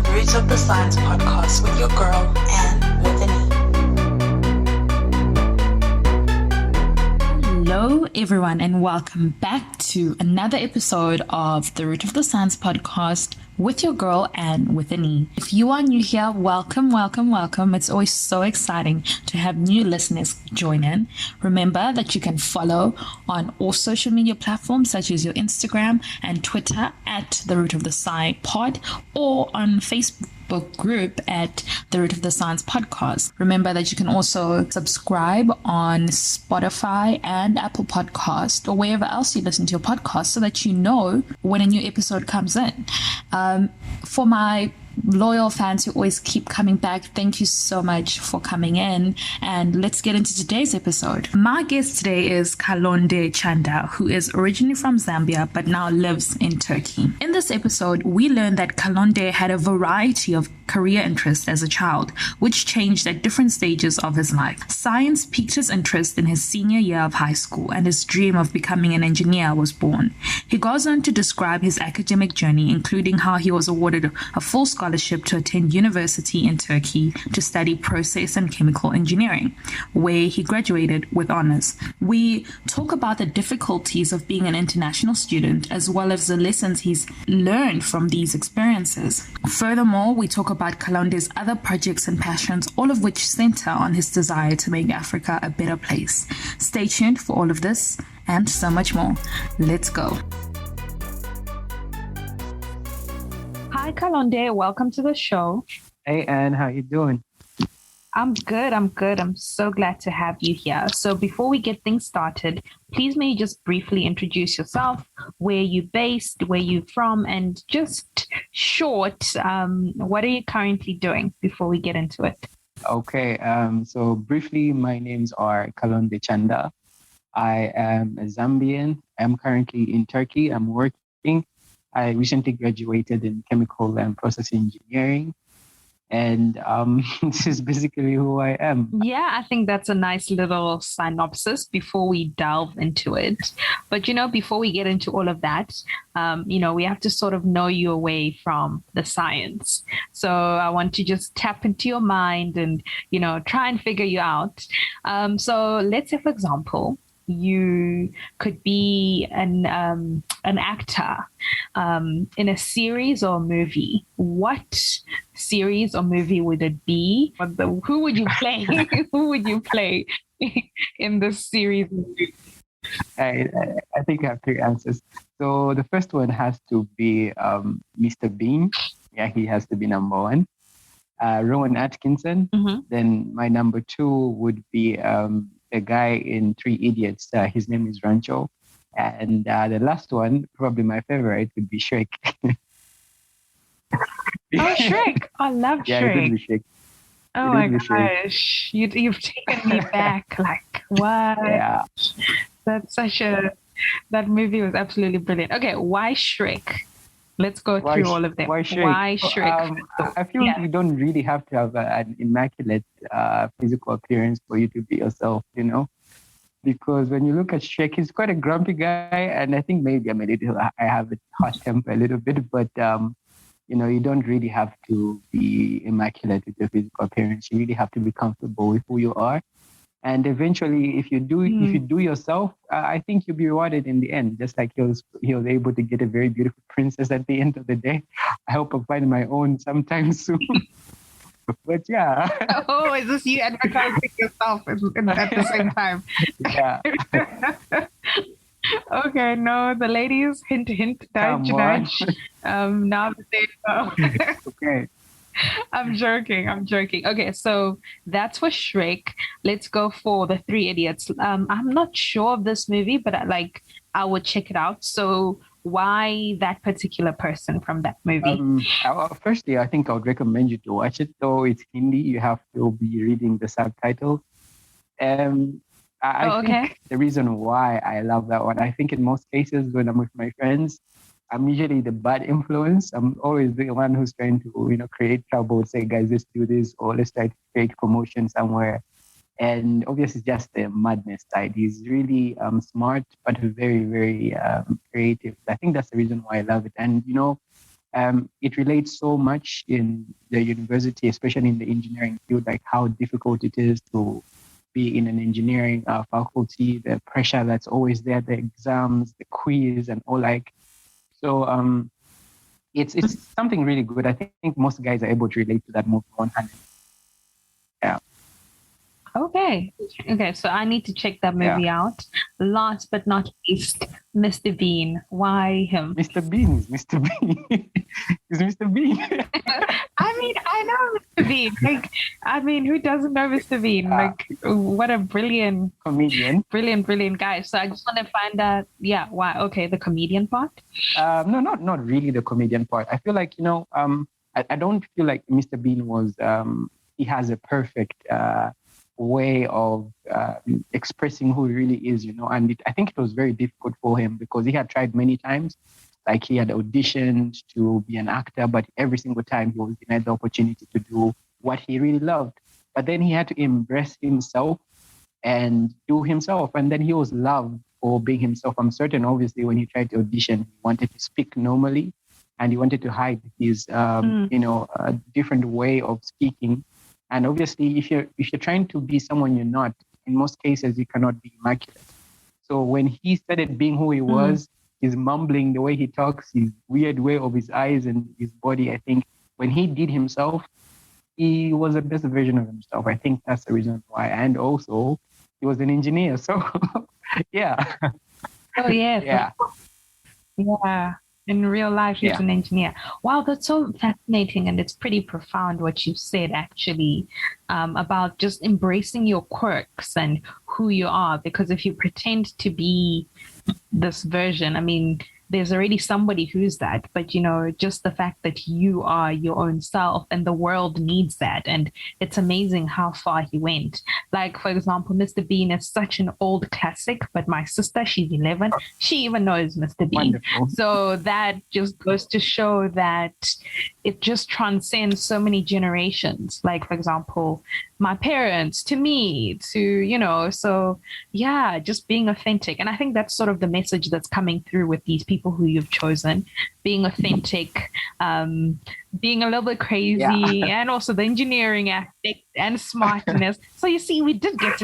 the Roots of the Science podcast with your girl, Anne with an E. Hello, everyone, and welcome back to another episode of the Root of the Science podcast with your girl, Anne with an E. If you are new here, welcome. It's always so exciting to have new listeners join in. Remember that you can follow on all social media platforms such as your Instagram and Twitter at the Root of the Sci Pod, or on Facebook group at the Root of the Science podcast. Remember that you can also subscribe on Spotify and Apple Podcast or wherever else you listen to your podcast so that you know when a new episode comes in. For my loyal fans who always keep coming back, thank you so much for coming in, and let's get into today's episode. My guest today is Kalonde Chanda, who is originally from Zambia but now lives in Turkey. In this episode, we learned that Kalonde had a variety of career interests as a child, which changed at different stages of his life. Science piqued his interest in his senior year of high school, and his dream of becoming an engineer was born. He goes on to describe his academic journey, including how he was awarded a full scholarship to attend university in Turkey to study process and chemical engineering, where he graduated with honors. We talk about the difficulties of being an international student, as well as the lessons he's learned from these experiences. Furthermore, we talk about Kalonde's other projects and passions, all of which center on his desire to make Africa a better place. Stay tuned for all of this and so much more. Let's go. Hi, Kalonde. Welcome to the show. Hey, Anne. How you doing? I'm good. I'm so glad to have you here. So before we get things started, please may you just briefly introduce yourself, where you're based, where you're from, and just short, what are you currently doing before we get into it? Okay. So briefly, my names are Kalonde Chanda. I am a Zambian. I'm currently in Turkey. I'm working. I recently graduated in chemical and process engineering. And this is basically who I am. Yeah, I think that's a nice little synopsis before we delve into it. But, before we get into all of that, we have to sort of know you away from the science. So I want to just tap into your mind and, try and figure you out. So let's say, for example, you could be an actor in a series or movie. What series or movie would it be? Who would you play? Who would you play in this series? I think I have three answers. So the first one has to be Mr. Bean. Yeah, he has to be number one. Rowan Atkinson. Mm-hmm. Then my number two would be a guy in Three Idiots. His name is Rancho. And the last one, probably my favorite, would be Shrek. Oh, Shrek. I love Shrek. Yeah, it would be Shrek. Oh my gosh. You've taken me back. Like, what? Yeah. That movie was absolutely brilliant. Okay, why Shrek? Let's go through all of them. Why Shrek? Why Shrek? I feel you don't really have to have an immaculate physical appearance for you to be yourself, Because when you look at Shrek, he's quite a grumpy guy, and I think maybe I have a hot temper a little bit, but you don't really have to be immaculate with your physical appearance. You really have to be comfortable with who you are. And eventually, if you do yourself, I think you'll be rewarded in the end. Just like he was able to get a very beautiful princess at the end of the day. I hope I find my own sometime soon. But yeah. Oh, is this you advertising yourself at the same time? Yeah. Okay, no, the ladies, hint, nudge. Now that they know. Okay. I'm joking. Okay, so that's for Shrek. Let's go for the Three Idiots. I'm not sure of this movie, but I would check it out. So why that particular person from that movie? Firstly, I think I would recommend you to watch it. Though it's Hindi, you have to be reading the subtitles. I think the reason why I love that one, I think in most cases when I'm with my friends, I'm usually the bad influence. I'm always the one who's trying to, create trouble, say, guys, let's do this, or let's try to create commotion somewhere. And obviously just the madness side. He's really smart, but very, very creative. I think that's the reason why I love it. And, it relates so much in the university, especially in the engineering field, like how difficult it is to be in an engineering faculty, the pressure that's always there, the exams, the quiz, and all like. So it's something really good. I think most guys are able to relate to that movie 100. Yeah. Okay. So I need to check that movie out. Last but not least, Mr. Bean. Why him? Mr. Bean is Mr. Bean. He's Mr. Bean. I know Mr. Bean. Like, who doesn't know Mr. Bean? Like, what a brilliant comedian. Brilliant guy. So I just want to find out, why? Okay, the comedian part? No, not really the comedian part. I feel like, I don't feel like Mr. Bean was, he has a perfect way of expressing who he really is, and I think it was very difficult for him because he had tried many times. Like he had auditioned to be an actor, but every single time he was denied the opportunity to do what he really loved. But then he had to embrace himself and do himself. And then he was loved for being himself. I'm certain, obviously, when he tried to audition, he wanted to speak normally and he wanted to hide his, different way of speaking. And obviously, if you're trying to be someone you're not, in most cases, you cannot be immaculate. So when he started being who he was, his mumbling, the way he talks, his weird way of his eyes and his body, I think when he did himself, he was the best version of himself. I think that's the reason why. And also, he was an engineer. So, yeah. Oh, yeah. Yeah. Yeah. In real life, he's an engineer. Wow, that's so fascinating. And it's pretty profound what you said, actually, about just embracing your quirks and who you are. Because if you pretend to be this version, there's already somebody who's that, but just the fact that you are your own self and the world needs that. And it's amazing how far he went. Like, for example, Mr. Bean is such an old classic, but my sister, she's 11, she even knows Mr. Bean. Wonderful. So that just goes to show that it just transcends so many generations. Like, for example, my parents to me to, so yeah, just being authentic. And I think that's sort of the message that's coming through with these people who you've chosen, being authentic, being a little bit crazy, and also the engineering aspect and smartness. So you see, we did get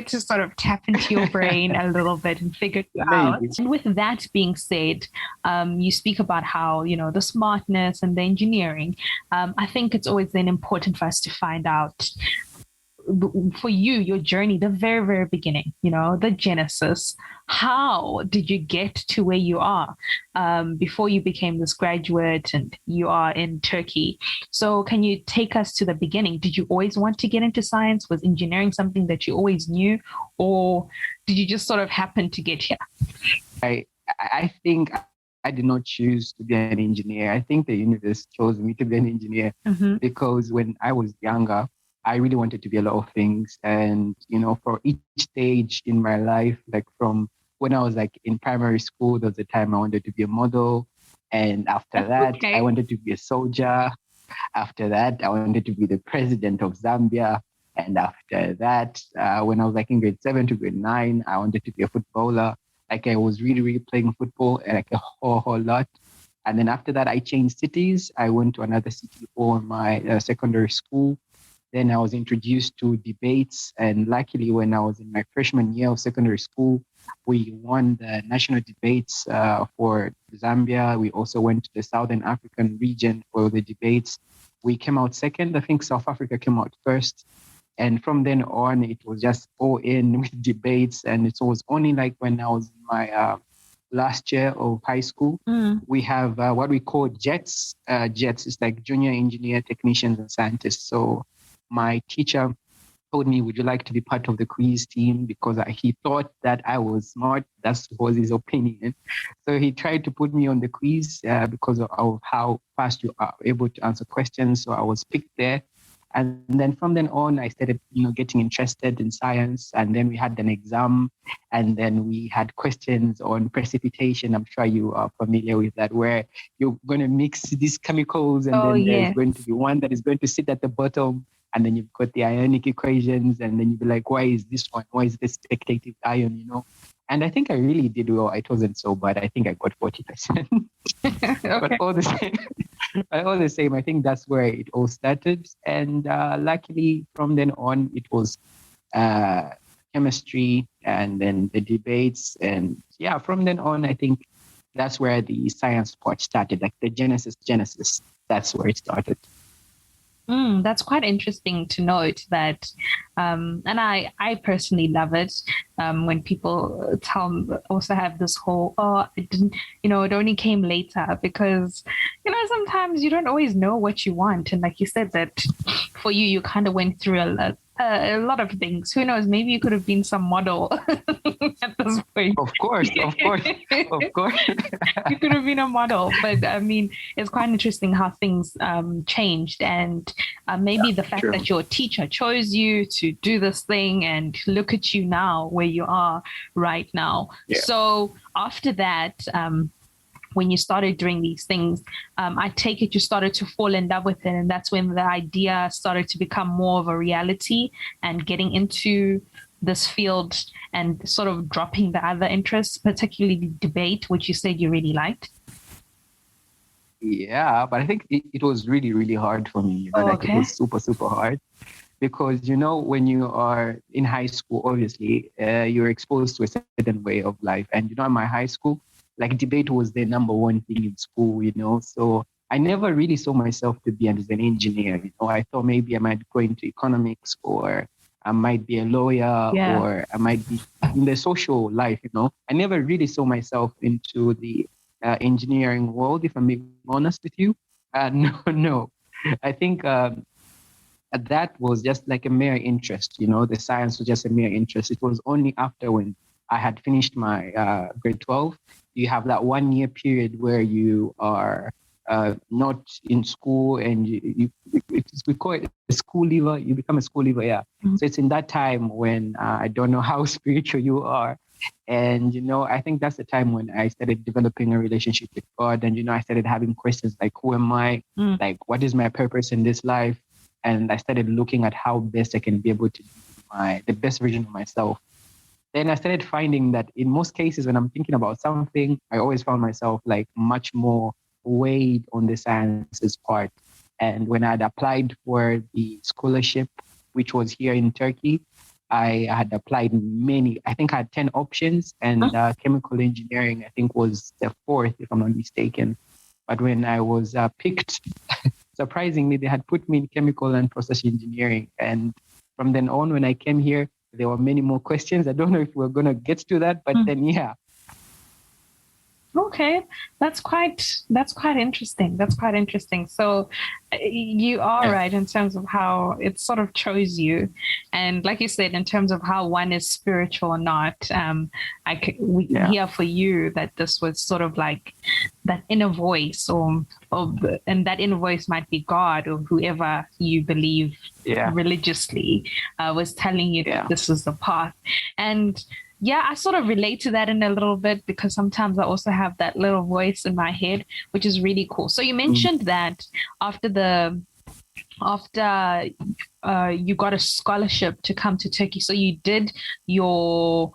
to sort of tap into your brain a little bit and figure you out. And with that being said, you speak about how, the smartness and the engineering. I think it's always then important for us to find out for you, your journey, the very, very beginning, the genesis. How did you get to where you are before you became this graduate and you are in Turkey? So can you take us to the beginning? Did you always want to get into science? Was engineering something that you always knew? Or did you just sort of happen to get here? I think I did not choose to be an engineer. I think the universe chose me to be an engineer because when I was younger, I really wanted to be a lot of things. And, for each stage in my life, like from when I was like in primary school, there was a time I wanted to be a model. And after that, I wanted to be a soldier. After that, I wanted to be the president of Zambia. And after that, when I was like in grade 7 to grade 9, I wanted to be a footballer. Like I was really, really playing football like a whole lot. And then after that, I changed cities. I went to another city for my secondary school. Then I was introduced to debates. And luckily, when I was in my freshman year of secondary school, we won the national debates for Zambia. We also went to the Southern African region for the debates. We came out second. I think South Africa came out first. And from then on, it was just all in with debates. And it was only like when I was in my last year of high school, we have what we call JETs. JETs is like junior engineer, technicians, and scientists. So my teacher told me, would you like to be part of the quiz team? Because he thought that I was smart. That was his opinion. So he tried to put me on the quiz because of how fast you are able to answer questions. So I was picked there. And then from then on, I started, getting interested in science. And then we had an exam. And then we had questions on precipitation. I'm sure you are familiar with that, where you're going to mix these chemicals. And then there's going to be one that is going to sit at the bottom. And then you've got the ionic equations. And then you'll be like, why is this one? Why is this spectative ion, And I think I really did well. It wasn't so bad. I think I got 40%. Okay. But all the same, I think that's where it all started. And luckily, from then on, it was chemistry and then the debates. And yeah, from then on, I think that's where the science part started, like the genesis. That's where it started. That's quite interesting to note that, and I personally love it when people also have this whole, oh, it didn't, it only came later, because, sometimes you don't always know what you want. And like you said, that for you kind of went through a lot of things. Who knows? Maybe you could have been some model at this point. Of course. You could have been a model, but I mean, it's quite interesting how things changed, and maybe the fact that your teacher chose you to do this thing, and look at you now where you are right now. Yeah. So after that, when you started doing these things, I take it you started to fall in love with it. And that's when the idea started to become more of a reality, and getting into this field and sort of dropping the other interests, particularly debate, which you said you really liked. Yeah, but I think it was really, really hard for me. It was super, super hard. Because, when you are in high school, obviously, you're exposed to a certain way of life. And, in my high school, like debate was the number one thing in school, So I never really saw myself to be as an engineer. I thought maybe I might go into economics, or I might be a lawyer, or I might be in the social life, I never really saw myself into the engineering world, if I'm being honest with you. No. I think that was just like a mere interest, the science was just a mere interest. It was only after when I had finished my grade 12, you have that 1 year period where you are not in school, and we call it a school leaver. You become a school leaver, yeah. Mm-hmm. So it's in that time when I don't know how spiritual you are. And, I think that's the time when I started developing a relationship with God. And, I started having questions like, who am I? Like, what is my purpose in this life? And I started looking at how best I can be able to be the best version of myself. Then I started finding that in most cases, when I'm thinking about something, I always found myself like much more weighed on the sciences part. And when I had applied for the scholarship, which was here in Turkey, I had applied I think I had 10 options, and chemical engineering, I think, was the fourth, if I'm not mistaken. But when I was picked, surprisingly, they had put me in chemical and process engineering. And from then on, when I came here, there were many more questions. I don't know if we're going to get to that, but then, yeah. Okay, that's quite interesting. That's quite interesting. So you are right in terms of how it sort of chose you, and like you said, in terms of how one is spiritual or not. We hear for you that this was sort of like that inner voice, and that inner voice might be God or whoever you believe religiously was telling you that this was the path. And I sort of relate to that in a little bit, because sometimes I also have that little voice in my head, which is really cool. So you mentioned that after you got a scholarship to come to Turkey, so you did your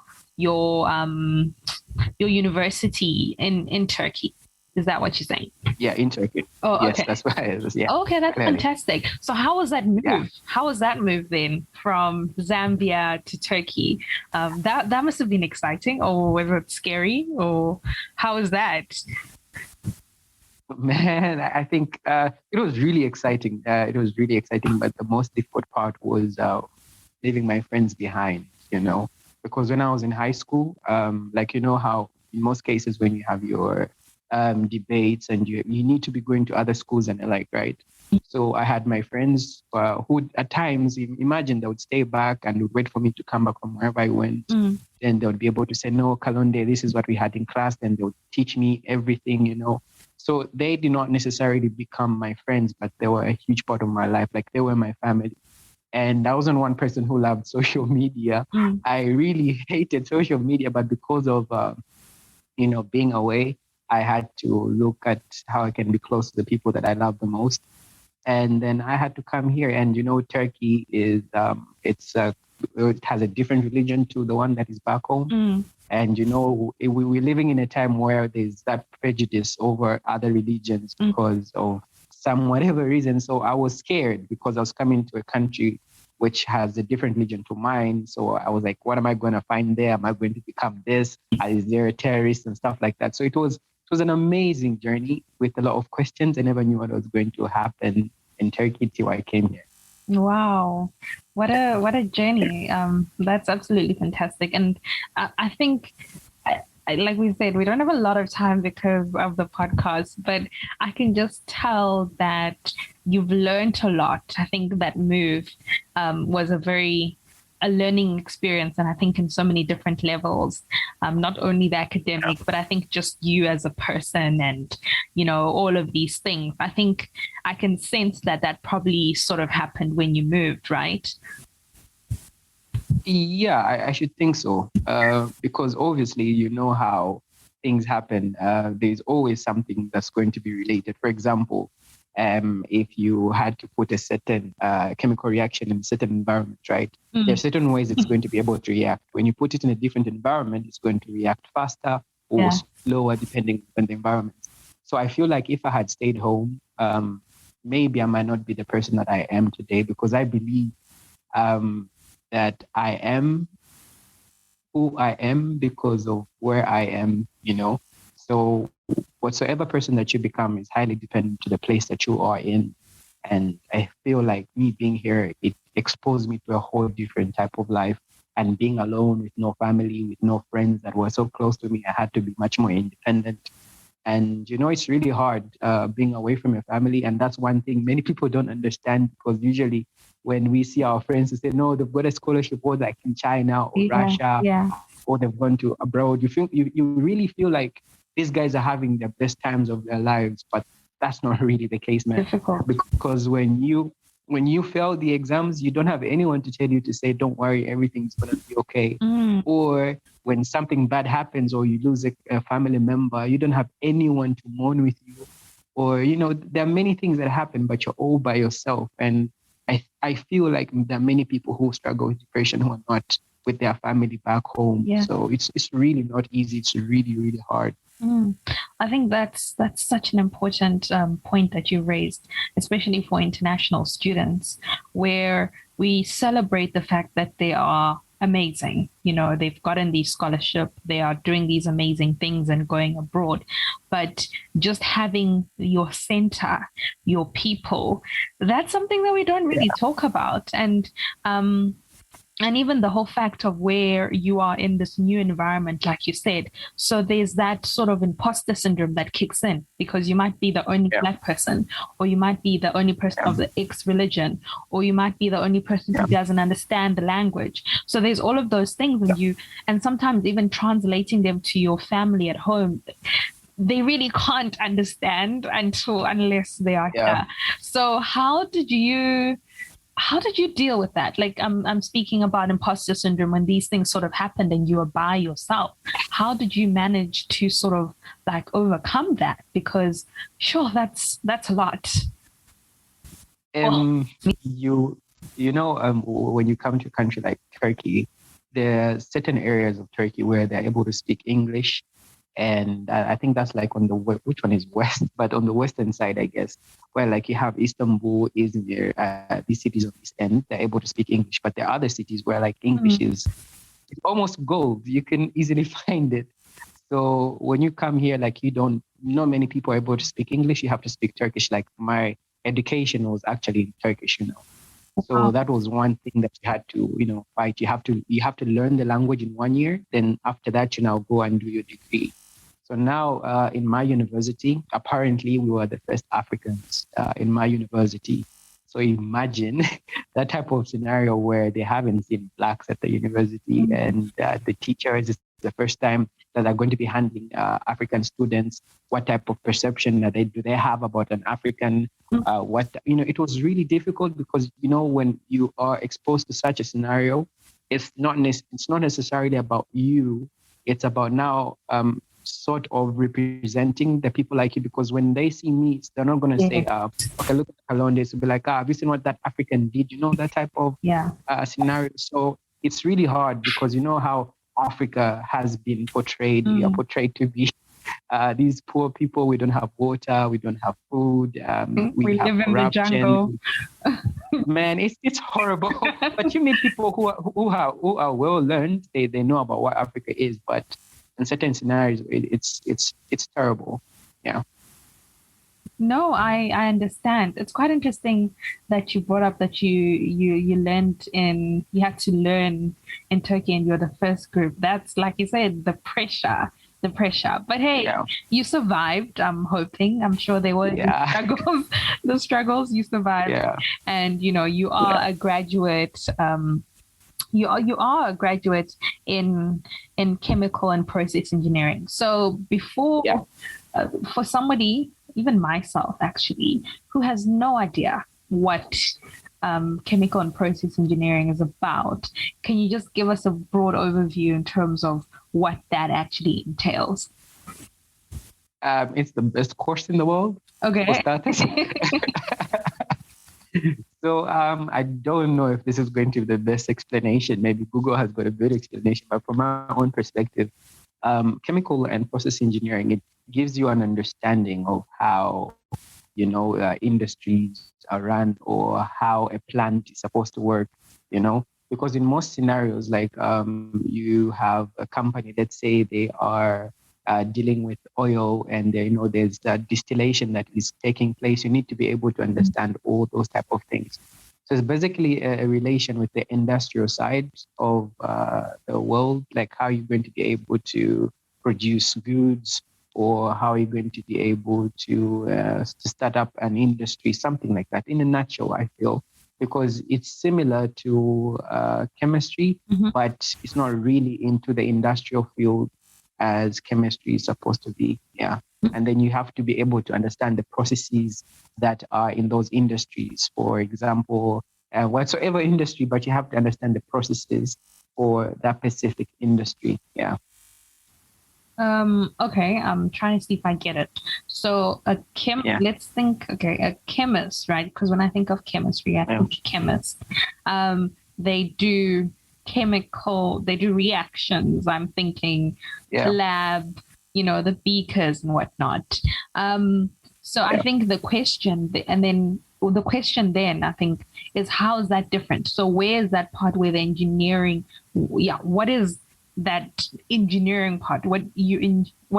university in Turkey. Is that what you're saying? Yeah, in Turkey. Oh, okay. Yes, that's why it was, Okay, that's fantastic. So how was that move? Yeah. How was that move then from Zambia to Turkey? That must have been exciting, or was it scary, or how was that? Man, I think it was really exciting. But the most difficult part was leaving my friends behind, because when I was in high school, how in most cases when you have your debates and you need to be going to other schools and the like, right? So I had my friends who at times, imagine, they would stay back and would wait for me to come back from wherever I went. Then they would be able to say, no, Kalonde, this is what we had in class. Then they would teach me everything, So they did not necessarily become my friends, but they were a huge part of my life. Like, they were my family. And I wasn't one person who loved social media. I really hated social media, but because of, being away, I had to look at how I can be close to the people that I love the most. And then I had to come here. And, Turkey is, it's it has a different religion to the one that is back home. And, we're living in a time where there's that prejudice over other religions because of some whatever reason. So I was scared because I was coming to a country which has a different religion to mine. So I was like, what am I going to find there? Am I going to become this? Is there a terrorist and stuff like that? So it was an amazing journey with a lot of questions. I never knew what was going to happen in Turkey till I came here. Wow, what a journey! That's absolutely fantastic, and I think, like we said, we don't have a lot of time because of the podcast, but I can just tell that you've learned a lot. I think that move was a learning experience, and I think in so many different levels, not only the academic, but I think just you as a person and, all of these things. I think I can sense that probably sort of happened when you moved, right? Yeah, I should think so. Because obviously, you know how things happen. There's always something that's going to be related. For example, if you had to put a certain chemical reaction in a certain environment, right? There are certain ways it's going to be able to react. When you put it in a different environment, it's going to react faster or slower depending on the environment. So I feel like if I had stayed home, maybe I might not be the person that I am today, because I believe that I am who I am because of where I am, So whatsoever person that you become is highly dependent to the place that you are in. And I feel like me being here, it exposed me to a whole different type of life. And being alone with no family, with no friends that were so close to me, I had to be much more independent. And, it's really hard being away from your family. And that's one thing many people don't understand, because usually when we see our friends who say, no, they've got a scholarship or like in China or Russia, or they've gone to abroad, you really feel like these guys are having the best times of their lives, but that's not really the case, man. Difficult. Because when you fail the exams, you don't have anyone to tell you to say, don't worry, everything's going to be okay. Or when something bad happens or you lose a family member, you don't have anyone to mourn with you. Or, there are many things that happen, but you're all by yourself. And I feel like there are many people who struggle with depression who are not with their family back home. Yeah. So it's really not easy. It's really, really hard. I think that's such an important point that you raised, especially for international students, where we celebrate the fact that they are amazing. They've gotten these scholarship, they are doing these amazing things and going abroad. But just having your center, your people, that's something that we don't really talk about. And even the whole fact of where you are in this new environment, like you said. So there's that sort of imposter syndrome that kicks in, because you might be the only Black person, or you might be the only person of the X religion, or you might be the only person who doesn't understand the language. So there's all of those things, and sometimes even translating them to your family at home, they really can't understand unless they are here. So how did you deal with that? Like, I'm speaking about imposter syndrome, when these things sort of happened and you were by yourself. How did you manage to sort of like overcome that? Because sure, that's a lot. When you come to a country like Turkey, there are certain areas of Turkey where they're able to speak English. And I think that's like on which one is west, but on the western side, I guess, where like you have Istanbul, Izmir, these cities on this end, they're able to speak English. But there are other cities where like English is almost gold. You can easily find it. So when you come here, like not many people are able to speak English. You have to speak Turkish. Like my education was actually in Turkish, So that was one thing that you had to, fight. You have to learn the language in 1 year. Then after that, go and do your degree. So now in my university, apparently we were the first Africans in my university. So imagine that type of scenario where they haven't seen Blacks at the university, and the teachers, it's the first time that they're going to be handling African students. What type of perception do they have about an African? It was really difficult because, when you are exposed to such a scenario, it's not necessarily about you. It's about now sort of representing the people like you, because when they see me, they're not going to say, okay, look at Kalonde. So be like, have you seen what that African did? That type of scenario. So it's really hard because you know how Africa has been portrayed. We are portrayed to be these poor people. We don't have water. We don't have food. We have live in the jungle. Man, it's horrible. But you meet people who are well learned. They know about what Africa is, but in certain scenarios, it's terrible. Yeah. No, I understand. It's quite interesting that you brought up that you had to learn in Turkey and you're the first group. That's like you said, the pressure. But hey, you survived. I'm hoping. I'm sure there were the struggles you survived. Yeah. And you are a graduate. You are a graduate in chemical and process engineering. So before, for somebody, even myself actually, who has no idea what chemical and process engineering is about, can you just give us a broad overview in terms of what that actually entails? It's the best course in the world. Okay. For starters. So I don't know if this is going to be the best explanation. Maybe Google has got a good explanation, but from my own perspective, chemical and process engineering, it gives you an understanding of how, industries are run or how a plant is supposed to work, because in most scenarios, like you have a company, let's say they are dealing with oil and there's distillation that is taking place. You need to be able to understand all those type of things. So it's basically a relation with the industrial side of the world, like how you're going to be able to produce goods, or how you're going to be able to start up an industry, something like that. In a nutshell, I feel, because it's similar to chemistry, but it's not really into the industrial field as chemistry is supposed to be. Yeah. And then you have to be able to understand the processes that are in those industries. For example, whatsoever industry, but you have to understand the processes for that specific industry. Yeah. Okay, I'm trying to see if I get it. So let's think, a chemist, right? Because when I think of chemistry, I think chemist. They do reactions. I'm thinking lab, the beakers and whatnot. So I think the question, I think, is how is that different? So where is that part where the engineering, what is that engineering part? What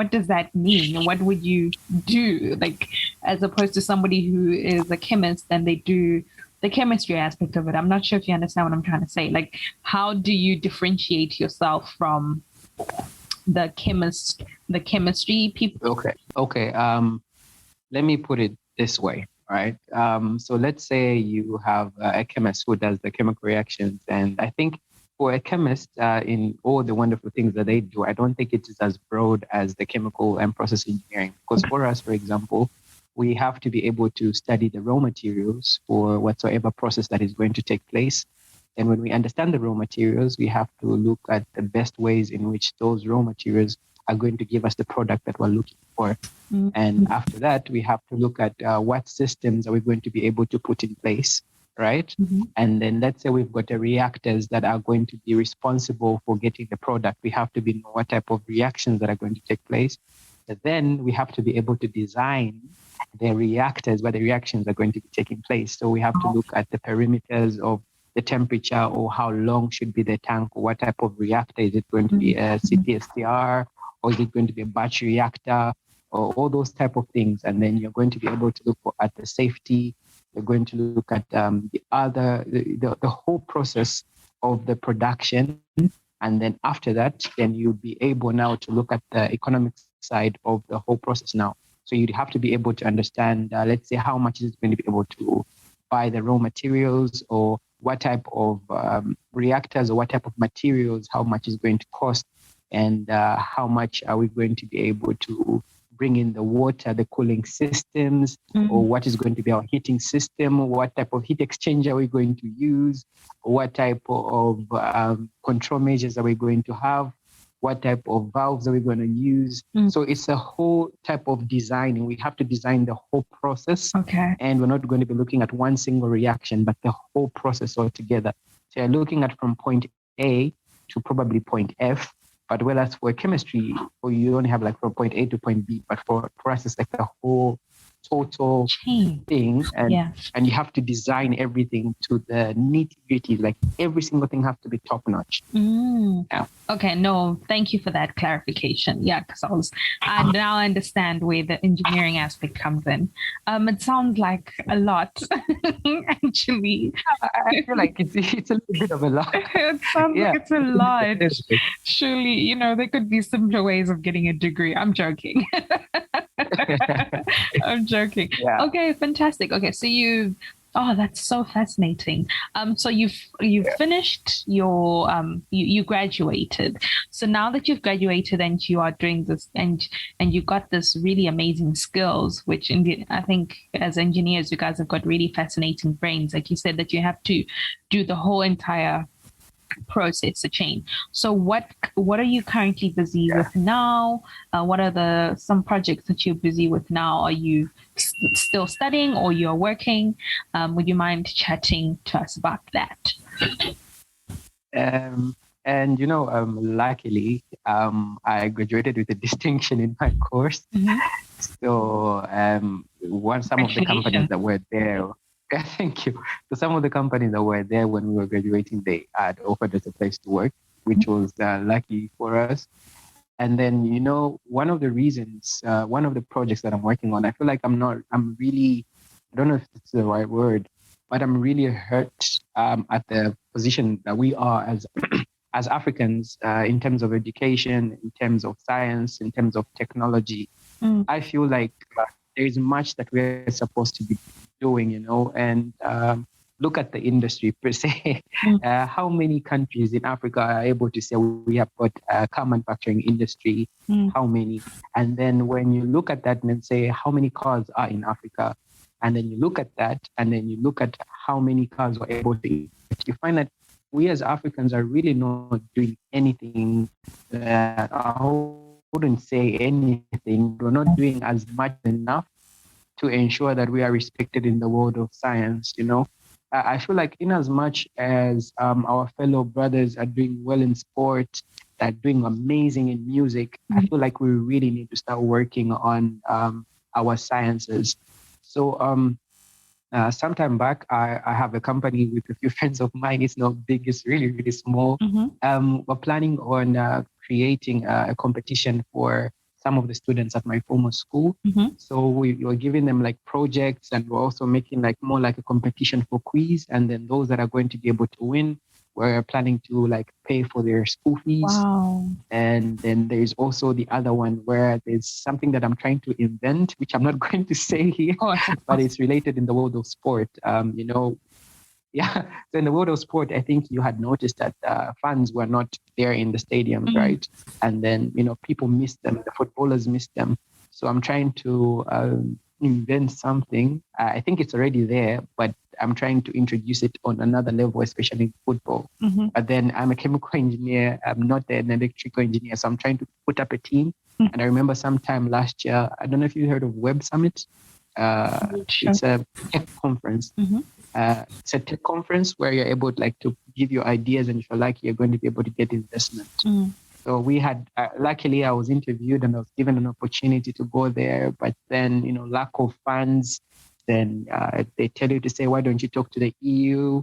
does that mean? What would you do? Like, as opposed to somebody who is a chemist and they do the chemistry aspect of it. I'm not sure if you understand what I'm trying to say. Like, how do you differentiate yourself from the chemistry people? Okay. Let me put it this way. All right. So let's say you have a chemist who does the chemical reactions, and I think for a chemist, in all the wonderful things that they do, I don't think it is as broad as the chemical and process engineering. Because for us, for example, we have to be able to study the raw materials for whatsoever process that is going to take place. And when we understand the raw materials, we have to look at the best ways in which those raw materials are going to give us the product that we're looking for. Mm-hmm. And after that, we have to look at what systems are we going to be able to put in place, right? Mm-hmm. And then let's say we've got the reactors that are going to be responsible for getting the product. We have to know what type of reactions that are going to take place. But then we have to be able to design the reactors where the reactions are going to be taking place. So we have to look at the perimeters of the temperature, or how long should be the tank, or what type of reactor. Is it going to be a CPSTR, or is it going to be a battery reactor, or all those type of things. And then you're going to be able to look at the safety. You're going to look at the whole process of the production. And then after that, then you'll be able now to look at the economic side of the whole process now. So you'd have to be able to understand, let's say, how much is it going to be able to buy the raw materials, or what type of reactors, or what type of materials, how much is going to cost, and how much are we going to be able to bring in the water, the cooling systems, or what is going to be our heating system, what type of heat exchanger are we going to use, what type of control measures are we going to have, what type of valves are we going to use. So it's a whole type of designing. We have to design the whole process. Okay. And we're not going to be looking at one single reaction, but the whole process altogether. So you're looking at from point A to probably point F. But whereas for chemistry, you only have like from point A to point B. But for us, it's like the whole total thing, and you have to design everything to the nitty-gritty. Like every single thing has to be top notch. Yeah. Okay, no, thank you for that clarification. Yeah, because I now understand where the engineering aspect comes in. It sounds like a lot, actually. I feel like it's a little bit of a lot. It sounds like it's a lot. Surely, there could be simpler ways of getting a degree. I'm joking. I'm joking. Yeah. Okay, fantastic. Okay, so that's so fascinating. So you've finished your you graduated. So now that you've graduated and you are doing this and you got this really amazing skills, which indeed I think as engineers you guys have got really fascinating brains. Like you said that you have to do the whole entire process, the chain. So what are you currently busy with now? What are some projects that you're busy with now? Are you still studying or you're working? Would you mind chatting to us about that? Luckily, I graduated with a distinction in my course. So some of the companies that were there. Thank you. So some of the companies that were there when we were graduating, they had offered us a place to work, which was lucky for us. And then, one of the reasons, one of the projects that I'm working on, I feel like I don't know if it's the right word, but I'm really hurt at the position that we are as Africans in terms of education, in terms of science, in terms of technology. I feel like there is much that we're supposed to be doing, and look at the industry per se. How many countries in Africa are able to say we have got a car manufacturing industry? How many? And then when you look at that and say how many cars are in Africa, and then you look at that, and then you look at how many cars we're able to, you find that we as Africans are really not doing anything. I wouldn't say anything. We're not doing as much enough to ensure that we are respected in the world of science. I feel like in as much as our fellow brothers are doing well in sport, are doing amazing in music, I feel like we really need to start working on our sciences. So sometime back, I have a company with a few friends of mine. It's not big, it's really, really small. We're planning on creating a competition for some of the students at my former school. So we were giving them like projects, and we're also making like more like a competition for quiz. And then those that are going to be able to win, we're planning to like pay for their school fees. Wow. And then there's also the other one where there's something that I'm trying to invent, which I'm not going to say here, but it's related in the world of sport. Yeah. So in the world of sport, I think you had noticed that fans were not there in the stadiums, right? And then, people missed them. The footballers missed them. So I'm trying to invent something. I think it's already there, but I'm trying to introduce it on another level, especially in football. But then I'm a chemical engineer. I'm not an electrical engineer. So I'm trying to put up a team. And I remember sometime last year, I don't know if you heard of Web Summit. It's a tech conference. It's a tech conference where you're able to give your ideas, and if you're lucky, you're going to be able to get investment. So we had, luckily I was interviewed and I was given an opportunity to go there, but then, lack of funds, then they tell you to say, why don't you talk to the EU?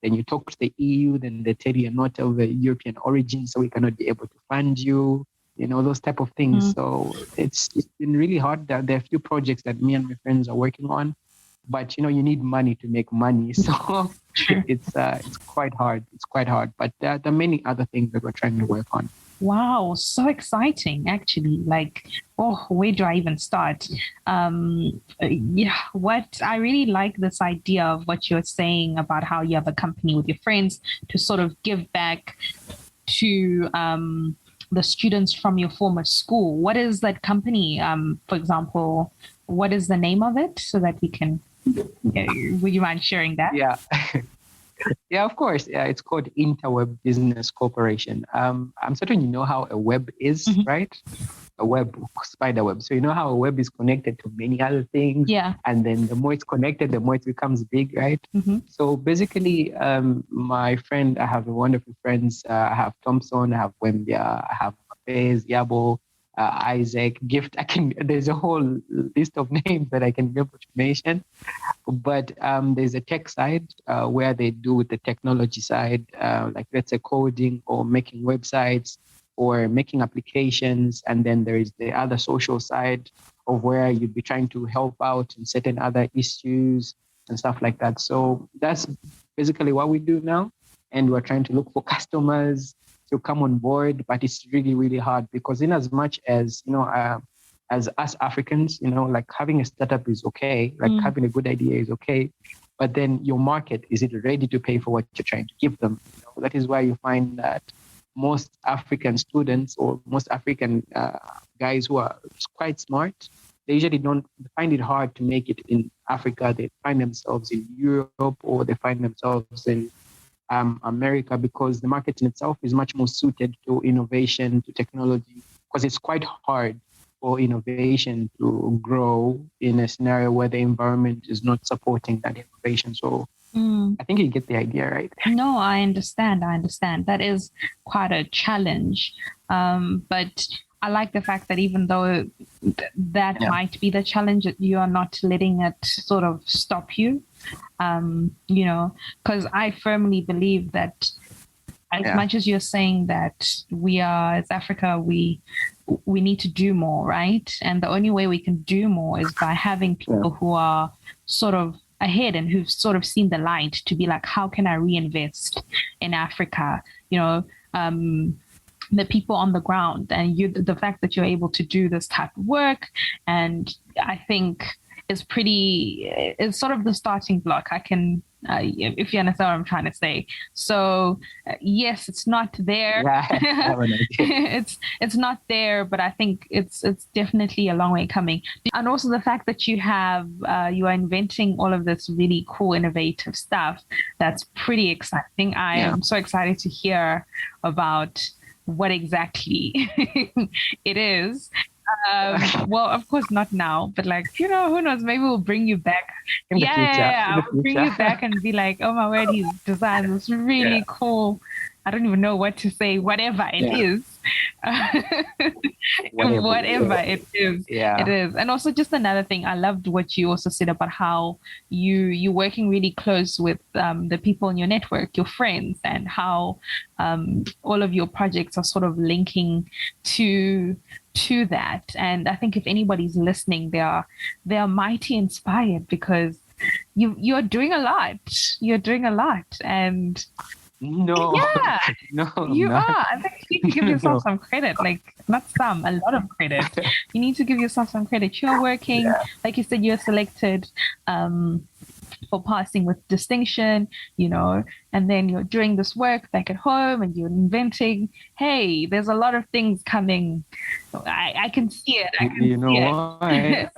Then you talk to the EU, then they tell you you're not of a European origin, so we cannot be able to fund you, those type of things. So it's been really hard. There are a few projects that me and my friends are working on, but you need money to make money. So it's quite hard. It's quite hard, but there are many other things that we're trying to work on. Wow, so exciting, actually. Where do I even start? I really like this idea of what you're saying about how you have a company with your friends to sort of give back to the students from your former school. What is that company? For example, what is the name of it so that we can, would you mind sharing that? Yeah. Yeah, of course. Yeah, it's called Interweb Business Corporation. I'm certain you know how a web is, right? a web, spider web. So you know how a web is connected to many other things. Yeah. And then the more it's connected, the more it becomes big, right? Mm-hmm. So basically, my friend, I have wonderful friends. I have Thompson, I have Wembia, I have Fez, Yabo, Isaac, Gift. There's a whole list of names that I can be able to mention. But there's a tech side where they do with the technology side, like let's say coding or making websites or making applications. And then there is the other social side of where you'd be trying to help out in certain other issues and stuff like that. So that's basically what we do now. And we're trying to look for customers to come on board, but it's really, really hard because in as much as, as us Africans, like having a startup is okay, like having a good idea is okay, but then your market, is it ready to pay for what you're trying to give them? That is why you find that most African students or most African guys who are quite smart, they usually don't find it hard to make it in Africa. They find themselves in Europe or they find themselves in America because the market in itself is much more suited to innovation, to technology, because it's quite hard for innovation to grow in a scenario where the environment is not supporting that innovation. So I think you get the idea, right? No, I understand. That is quite a challenge. But I like the fact that even though that might be the challenge, that you are not letting it sort of stop you, because I firmly believe that as much as you're saying that we are, as Africa, we need to do more, right? And the only way we can do more is by having people who are sort of ahead and who've sort of seen the light to be like, how can I reinvest in Africa? The people on the ground and the fact that you're able to do this type of work. And I think is sort of the starting block. I can, if you understand what I'm trying to say. So yes, it's not there. It's not there, but I think it's definitely a long way coming. And also the fact that you are inventing all of this really cool, innovative stuff. That's pretty exciting. I am so excited to hear about what exactly it is. Well, of course not now, but who knows, maybe we'll bring you back. I'll bring you back and be like, oh my word, he's designed this really cool, I don't even know what to say, whatever it is. Whatever it is. It is. And also just another thing, I loved what you also said about how you're working really close with the people in your network, your friends, and how all of your projects are sort of linking to that. And I think if anybody's listening, they are mighty inspired because you're doing a lot. You're doing a lot. And no, you are. I think you need to give yourself some credit, not some, a lot of credit. You need to give yourself some credit. You're working, like you said, you're selected for passing with distinction, and then you're doing this work back at home and you're inventing. Hey, there's a lot of things coming. I can see it. I can see it.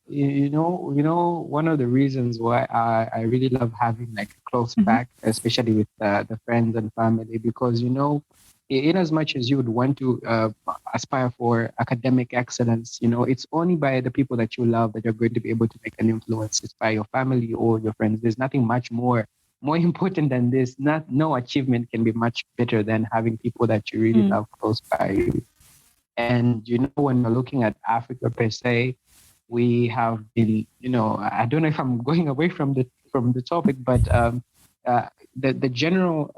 One of the reasons why I really love having a close pack, especially with the friends and family, because, in as much as you would want to aspire for academic excellence, it's only by the people that you love that you're going to be able to make an influence. It's by your family or your friends. There's nothing much more important than this. No achievement can be much better than having people that you really love close by you. And, when you're looking at Africa per se, we have been, I don't know if I'm going away from the topic, but the general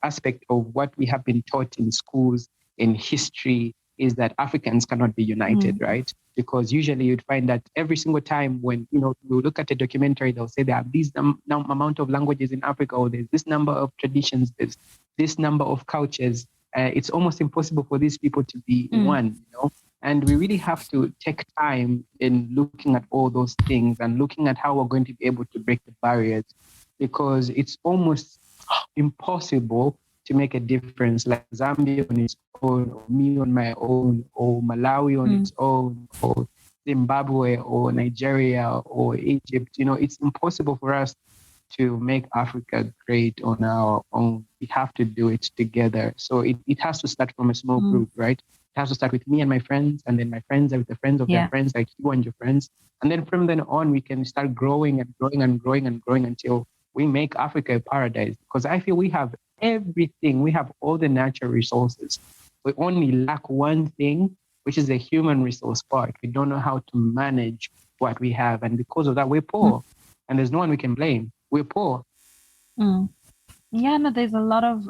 aspect of what we have been taught in schools in history is that Africans cannot be united, right? Because usually you'd find that every single time when, we look at a documentary, they'll say there are these amount of languages in Africa, or there's this number of traditions, there's this number of cultures. It's almost impossible for these people to be one, And we really have to take time in looking at all those things and looking at how we're going to be able to break the barriers, because it's almost impossible to make a difference, like Zambia on its own, or me on my own, or Malawi on its own, or Zimbabwe, or Nigeria, or Egypt. It's impossible for us to make Africa great on our own. we have to do it together. So it has to start from a small group, right? It has to start with me and my friends, and then my friends are with the friends of their friends, like you and your friends. And then from then on, we can start growing and growing and growing and growing until we make Africa a paradise. Because I feel we have everything. We have all the natural resources. We only lack one thing, which is the human resource part. We don't know how to manage what we have. And because of that, we're poor. And there's no one we can blame. We're poor. Yeah, no, there's a lot of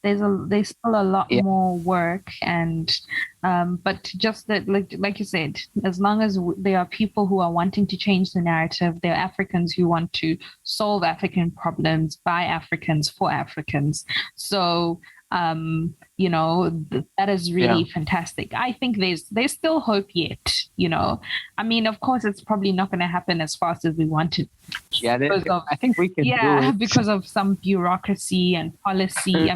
there's still a lot more work, and but just that, like you said, as long as there are people who are wanting to change the narrative, there are Africans who want to solve African problems by Africans for Africans. So that is really fantastic. I think there's still hope yet. I mean, of course, it's probably not going to happen as fast as we want it. I think we can do it. Because of some bureaucracy and policy,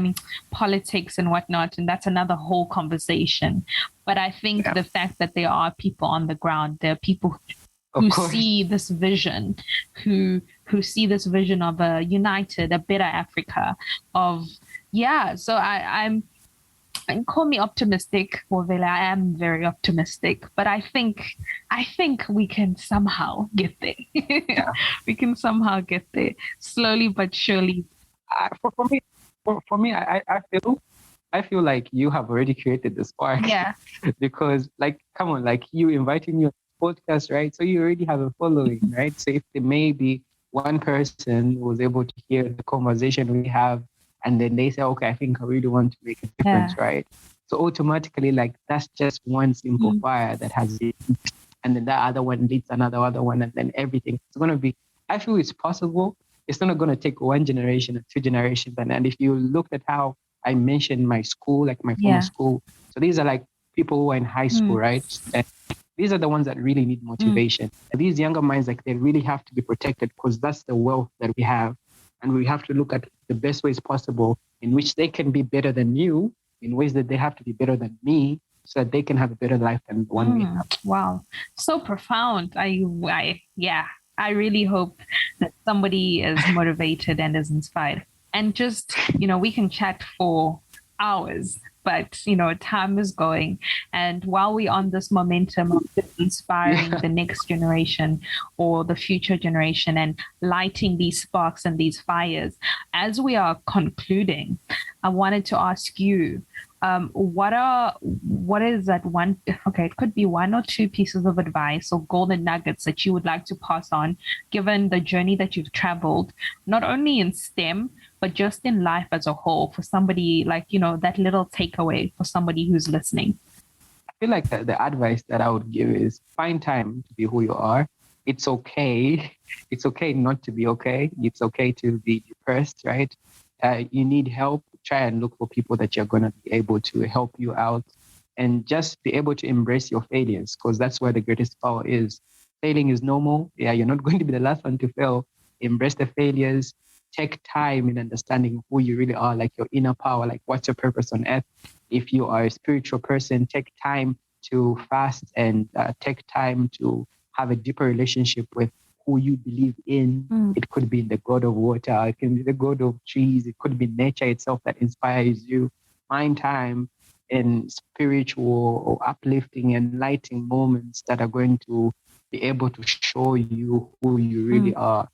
politics and whatnot. And that's another whole conversation. But I think the fact that there are people on the ground, there are people who see this vision, who see this vision of a united, a better Africa, so I'm call me optimistic, or Vela, I am very optimistic, but I think we can somehow get there. We can somehow get there, slowly but surely. For me, I feel like you have already created the spark. Yeah. Because, like, come on, like, you inviting me on the podcast, right? So you already have a following, right? So if there may be one person was able to hear the conversation we have, and then they say, okay, I think I really want to make a difference, right? So automatically, like, that's just one simple fire that has it. And then that other one leads another one, and then everything. It's going to be, I feel it's possible. It's not going to take one generation or two generations. And if you looked at how I mentioned my school, like my former school, so these are like people who are in high school, right? And these are the ones that really need motivation. And these younger minds, like, they really have to be protected, because that's the wealth that we have. And we have to look at the best ways possible in which they can be better than you, in ways that they have to be better than me, so that they can have a better life than the one we have. Wow. So profound. I really hope that somebody is motivated and is inspired. And just, we can chat for hours, but, time is going. And while we're on this momentum of inspiring the next generation or the future generation and lighting these sparks and these fires, as we are concluding, I wanted to ask you, what is that one, it could be one or two pieces of advice or golden nuggets that you would like to pass on, given the journey that you've traveled, not only in STEM, but just in life as a whole, for somebody, like, that little takeaway for somebody who's listening? I feel like the advice that I would give is find time to be who you are. It's okay. It's okay not to be okay. It's okay to be depressed, right? You need help. Try and look for people that you're going to be able to help you out, and just be able to embrace your failures, because that's where the greatest power is. Failing is normal. Yeah, you're not going to be the last one to fail. Embrace the failures. Take time in understanding who you really are, like your inner power, like what's your purpose on earth. If you are a spiritual person, take time to fast and take time to have a deeper relationship with who you believe in. It could be the God of water, it can be the God of trees, it could be nature itself that inspires you. Find time in spiritual or uplifting, enlightening moments that are going to be able to show you who you really are.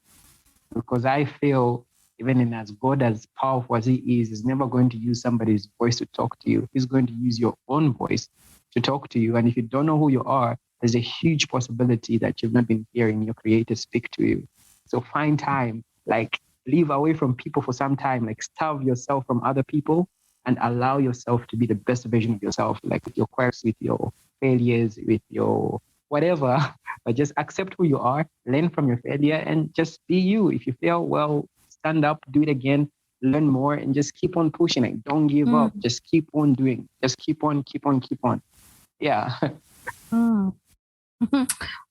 Because I feel, even in as God as powerful as he is, he's never going to use somebody's voice to talk to you. He's going to use your own voice to talk to you. And if you don't know who you are, there's a huge possibility that you've not been hearing your creator speak to you. So find time, like, live away from people for some time, like, starve yourself from other people and allow yourself to be the best version of yourself, like with your quirks, with your failures, with your whatever. But just accept who you are, learn from your failure, and just be you. If you fail, well, stand up, do it again, learn more, and just keep on pushing it. Don't give up. Just keep on doing. Just keep on. Yeah.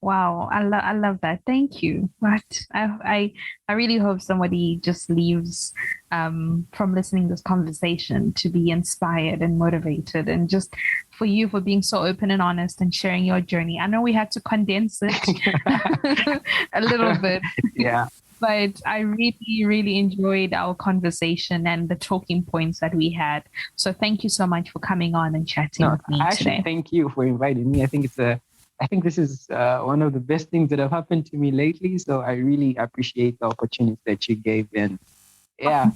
Wow, I love that. Thank you. But I really hope somebody just leaves from listening to this conversation to be inspired and motivated, and just for you for being so open and honest and sharing your journey. I know we had to condense it a little bit. Yeah. But I really, really enjoyed our conversation and the talking points that we had. So thank you so much for coming on and chatting No, with me I actually today. thank you for inviting me. I think this is one of the best things that have happened to me lately. So I really appreciate the opportunity that you gave. And yeah,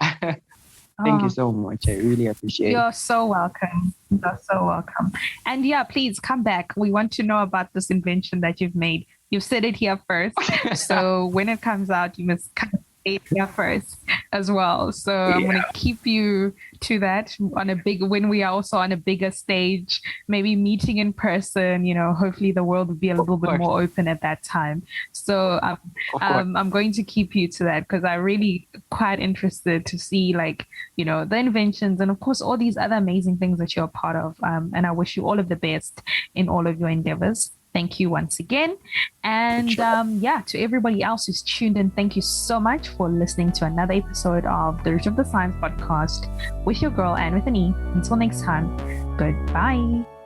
thank you Oh, so much. I really appreciate it. you're so welcome. You're so welcome. And yeah, please come back. We want to know about this invention that you've made. You've said it here first. So when it comes out, you must come say it here first as well. So I'm Yeah, going to keep you to that on a big, when we are also on a bigger stage, maybe meeting in person, hopefully the world will be a of little bit course, more open at that time. So of course. I'm going to keep you to that because I really quite interested to see the inventions and of course all these other amazing things that you're a part of. And I wish you all of the best in all of your endeavors. Thank you once again. And Sure. to everybody else who's tuned in, thank you so much for listening to another episode of the Root of the Science podcast with your girl and with an E. Until next time, goodbye.